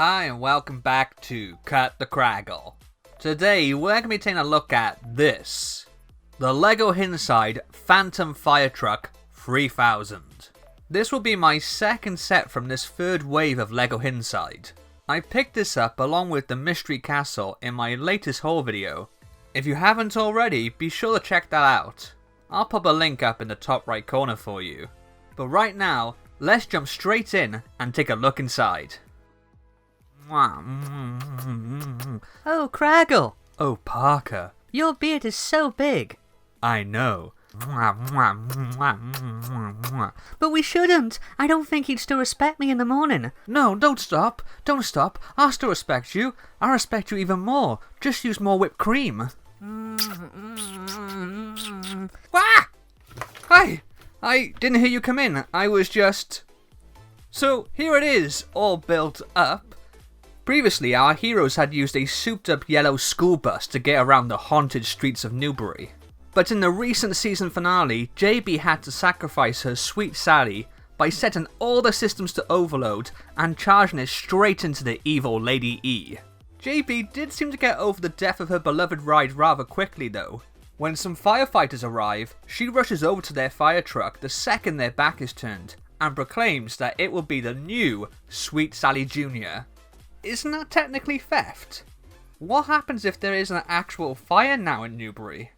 Hi and welcome back to Cut the Craggle. Today we're going to be taking a look at this. The LEGO Inside Phantom Firetruck 3000. This will be my second set from this third wave of LEGO Inside. I picked this up along with the Mystery Castle in my latest haul video. If you haven't already, be sure to check that out. I'll pop a link up in the top right corner for you. But right now, let's jump straight in and take a look inside. Oh, Craggle! Oh, Parker. Your beard is so big. I know. But we shouldn't. I don't think he'd still respect me in the morning. No, don't stop. Don't stop. I'll still respect you. I'll respect you even more. Just use more whipped cream. Ah! Hi! I didn't hear you come in. I was just... So, here it is, all built up. Previously, our heroes had used a souped-up yellow school bus to get around the haunted streets of Newbury. But in the recent season finale, JB had to sacrifice her sweet Sally by setting all the systems to overload and charging it straight into the evil Lady E. JB did seem to get over the death of her beloved ride rather quickly though. When some firefighters arrive, she rushes over to their fire truck the second their back is turned and proclaims that it will be the new Sweet Sally Jr. Isn't that technically theft? What happens if there is an actual fire now in Newbury?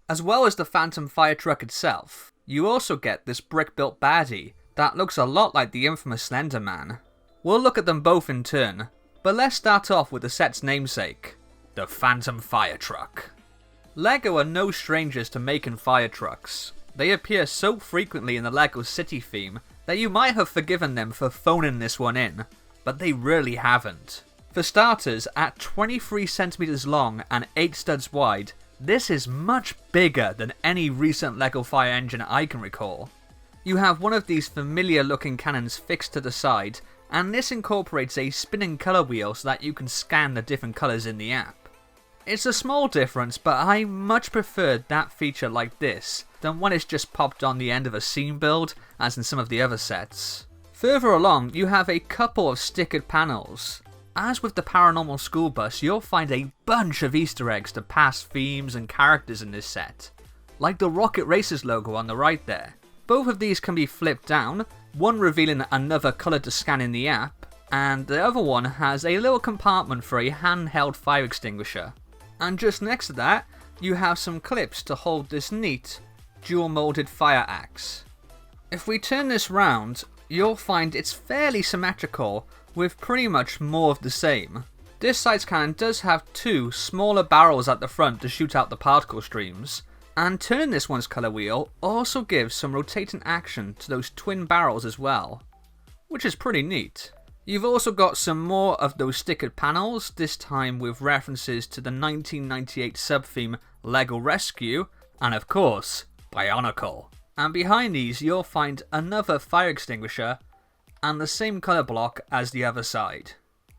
As well as the Phantom Firetruck itself, you also get this brick-built baddie that looks a lot like the infamous Slender Man. We'll look at them both in turn, but let's start off with the set's namesake, the Phantom Firetruck. LEGO are no strangers to making fire trucks. They appear so frequently in the LEGO City theme that you might have forgiven them for phoning this one in, but they really haven't. For starters, at 23 centimeters long and 8 studs wide, this is much bigger than any recent LEGO fire engine I can recall. You have one of these familiar looking cannons fixed to the side, and this incorporates a spinning colour wheel so that you can scan the different colours in the app. It's a small difference, but I much preferred that feature like this than when it's just popped on the end of a scene build, as in some of the other sets. Further along, you have a couple of stickered panels. As with the Paranormal School Bus, you'll find a bunch of Easter eggs to past themes and characters in this set, like the Rocket Racers logo on the right there. Both of these can be flipped down, one revealing another colour to scan in the app, and the other one has a little compartment for a handheld fire extinguisher. And just next to that, you have some clips to hold this neat, dual moulded fire axe. If we turn this round, you'll find it's fairly symmetrical, with pretty much more of the same. This side's cannon does have two smaller barrels at the front to shoot out the particle streams, and turning this one's colour wheel also gives some rotating action to those twin barrels as well, which is pretty neat. You've also got some more of those stickered panels, this time with references to the 1998 sub-theme LEGO Rescue, and of course, Bionicle. And behind these you'll find another fire extinguisher and the same colour block as the other side.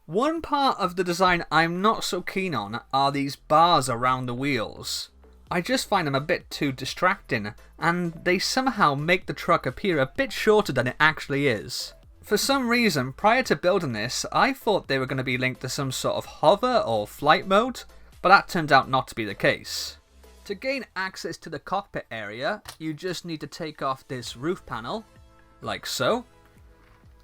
One part of the design I'm not so keen on are these bars around the wheels. I just find them a bit too distracting, and they somehow make the truck appear a bit shorter than it actually is. For some reason, prior to building this, I thought they were going to be linked to some sort of hover or flight mode, but that turned out not to be the case. To gain access to the cockpit area, you just need to take off this roof panel, like so.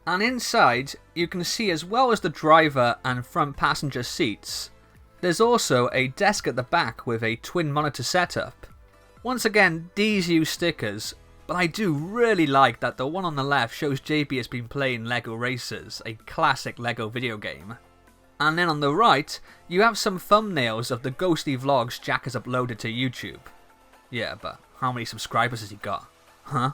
And inside, you can see as well as the driver and front passenger seats, there's also a desk at the back with a twin monitor setup. Once again, these use stickers, but I do really like that the one on the left shows JB has been playing LEGO Racers, a classic LEGO video game. And then on the right, you have some thumbnails of the ghostly vlogs Jack has uploaded to YouTube. Yeah, but how many subscribers has he got? Huh?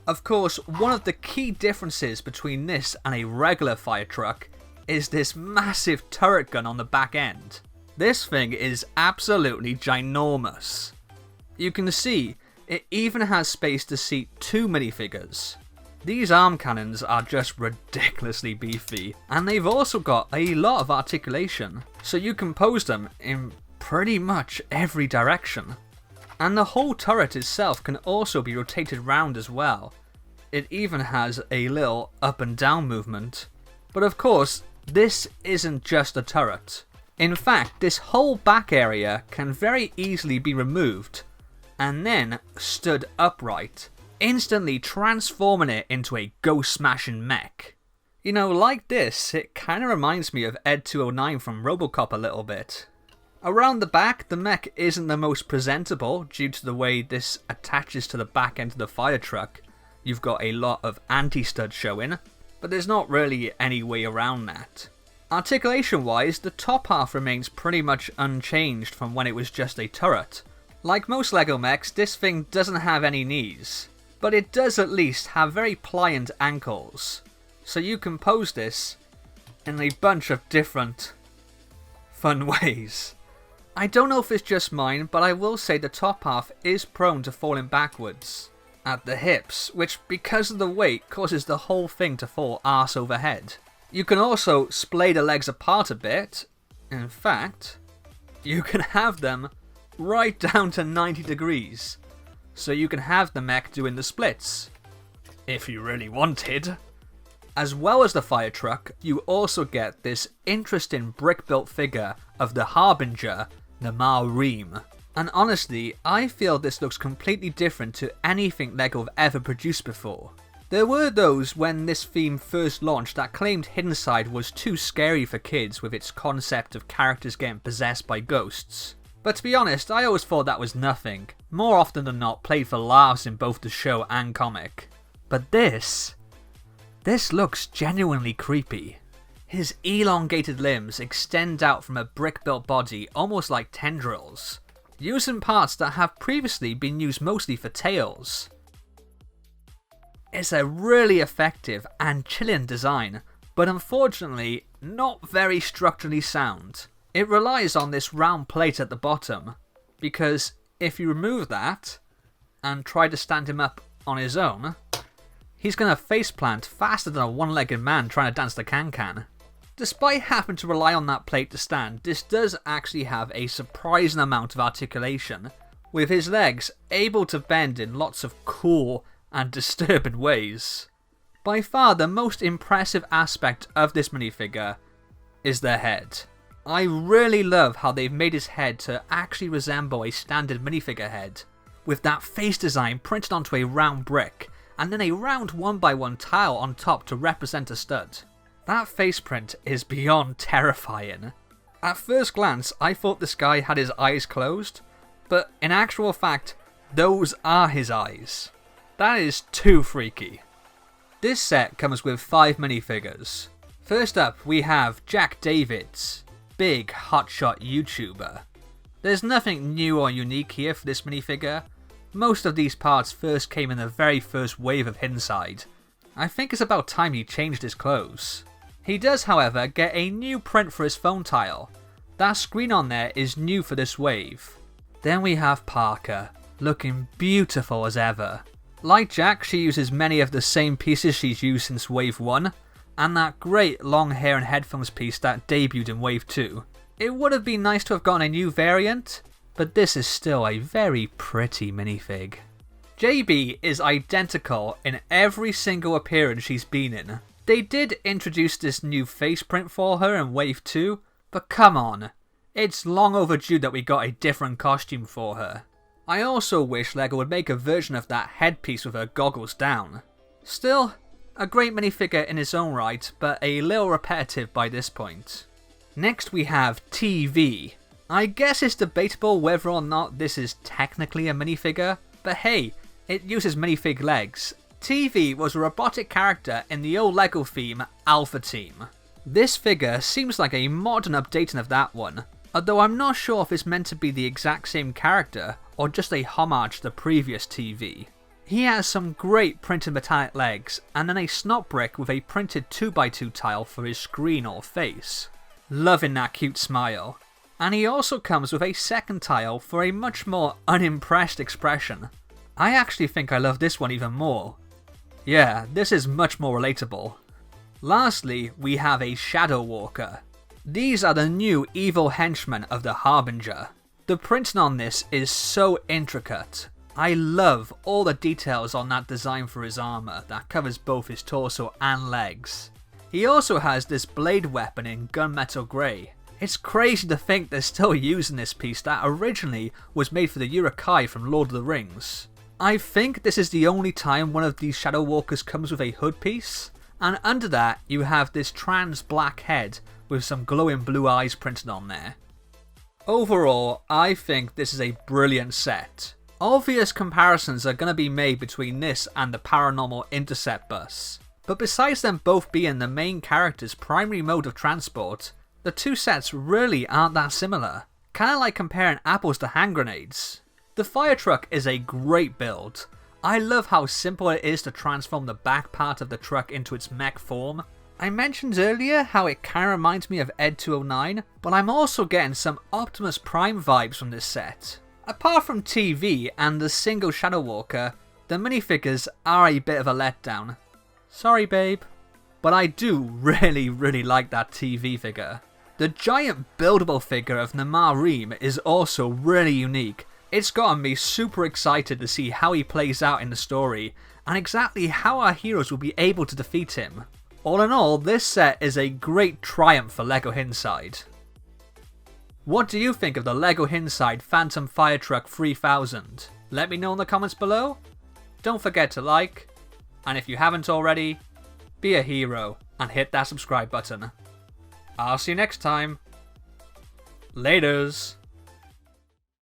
Of course, one of the key differences between this and a regular fire truck is this massive turret gun on the back end. This thing is absolutely ginormous. You can see, it even has space to seat 2 minifigures. These arm cannons are just ridiculously beefy, and they've also got a lot of articulation, so you can pose them in pretty much every direction. And the whole turret itself can also be rotated round as well. It even has a little up and down movement. But of course, this isn't just a turret. In fact, this whole back area can very easily be removed and then stood upright, instantly transforming it into a ghost-smashing mech. You know, like this, it kinda reminds me of Ed 209 from Robocop a little bit. Around the back, the mech isn't the most presentable due to the way this attaches to the back end of the Firetruck. You've got a lot of anti-stud showing, but there's not really any way around that. Articulation wise, the top half remains pretty much unchanged from when it was just a turret. Like most LEGO mechs, this thing doesn't have any knees, but it does at least have very pliant ankles, so you can pose this in a bunch of different fun ways. I don't know if it's just mine, but I will say the top half is prone to falling backwards at the hips, which because of the weight causes the whole thing to fall arse over head. You can also splay the legs apart a bit. In fact, you can have them right down to 90 degrees. So you can have the mech doing the splits, if you really wanted. As well as the Firetruck, you also get this interesting brick-built figure of the harbinger, Nehmaar Reem. And honestly, I feel this looks completely different to anything LEGO have ever produced before. There were those when this theme first launched that claimed Hidden Side was too scary for kids with its concept of characters getting possessed by ghosts. But to be honest, I always thought that was nothing, more often than not played for laughs in both the show and comic. But this looks genuinely creepy. His elongated limbs extend out from a brick-built body almost like tendrils, using parts that have previously been used mostly for tails. It's a really effective and chilling design, but unfortunately not very structurally sound. It relies on this round plate at the bottom, because if you remove that and try to stand him up on his own, he's going to faceplant faster than a one-legged man trying to dance the can-can. Despite having to rely on that plate to stand, this does actually have a surprising amount of articulation, with his legs able to bend in lots of cool and disturbing ways. By far the most impressive aspect of this minifigure is the head. I really love how they've made his head to actually resemble a standard minifigure head, with that face design printed onto a round brick, and then a round 1x1 tile on top to represent a stud. That face print is beyond terrifying. At first glance, I thought this guy had his eyes closed, but in actual fact, those are his eyes. That is too freaky. This set comes with 5 minifigures. First up, we have Jack Davids, big hotshot YouTuber. There's nothing new or unique here for this minifigure. Most of these parts first came in the very first wave of Hidden Side. I think it's about time he changed his clothes. He does, however, get a new print for his phone tile. That screen on there is new for this wave. Then we have Parker, looking beautiful as ever. Like Jack, she uses many of the same pieces she's used since Wave 1, and that great long hair and headphones piece that debuted in Wave 2. It would have been nice to have gotten a new variant, but this is still a very pretty minifig. JB is identical in every single appearance she's been in. They did introduce this new face print for her in Wave 2, but come on, it's long overdue that we got a different costume for her. I also wish LEGO would make a version of that headpiece with her goggles down. Still, a great minifigure in its own right, but a little repetitive by this point. Next we have TeeVee. I guess it's debatable whether or not this is technically a minifigure, but hey, it uses minifig legs. TeeVee was a robotic character in the old LEGO theme Alpha Team. This figure seems like a modern updating of that one, although I'm not sure if it's meant to be the exact same character or just a homage to the previous TeeVee. He has some great printed metallic legs and then a snot brick with a printed 2x2 tile for his screen or face. Loving that cute smile. And he also comes with a second tile for a much more unimpressed expression. I actually think I love this one even more. Yeah, this is much more relatable. Lastly, we have a Shadow Walker. These are the new evil henchmen of the Harbinger. The printing on this is so intricate. I love all the details on that design for his armour that covers both his torso and legs. He also has this blade weapon in gunmetal grey. It's crazy to think they're still using this piece that originally was made for the Uruk-hai from Lord of the Rings. I think this is the only time one of these Shadow Walkers comes with a hood piece, and under that you have this trans black head with some glowing blue eyes printed on there. Overall, I think this is a brilliant set. Obvious comparisons are going to be made between this and the Paranormal Intercept bus, but besides them both being the main character's primary mode of transport, the two sets really aren't that similar. Kinda like comparing apples to hand grenades. The Firetruck is a great build. I love how simple it is to transform the back part of the truck into its mech form. I mentioned earlier how it kinda reminds me of Ed 209, but I'm also getting some Optimus Prime vibes from this set. Apart from TeeVee and the single Shadow Walker, the minifigures are a bit of a letdown. Sorry babe. But I do really like that TeeVee figure. The giant buildable figure of Nehmaar Reem is also really unique. It's gotten me super excited to see how he plays out in the story, and exactly how our heroes will be able to defeat him. All in all, this set is a great triumph for LEGO Inside. What do you think of the LEGO Inside Phantom Firetruck 3000? Let me know in the comments below. Don't forget to like, and if you haven't already, be a hero and hit that subscribe button. I'll see you next time. Laters.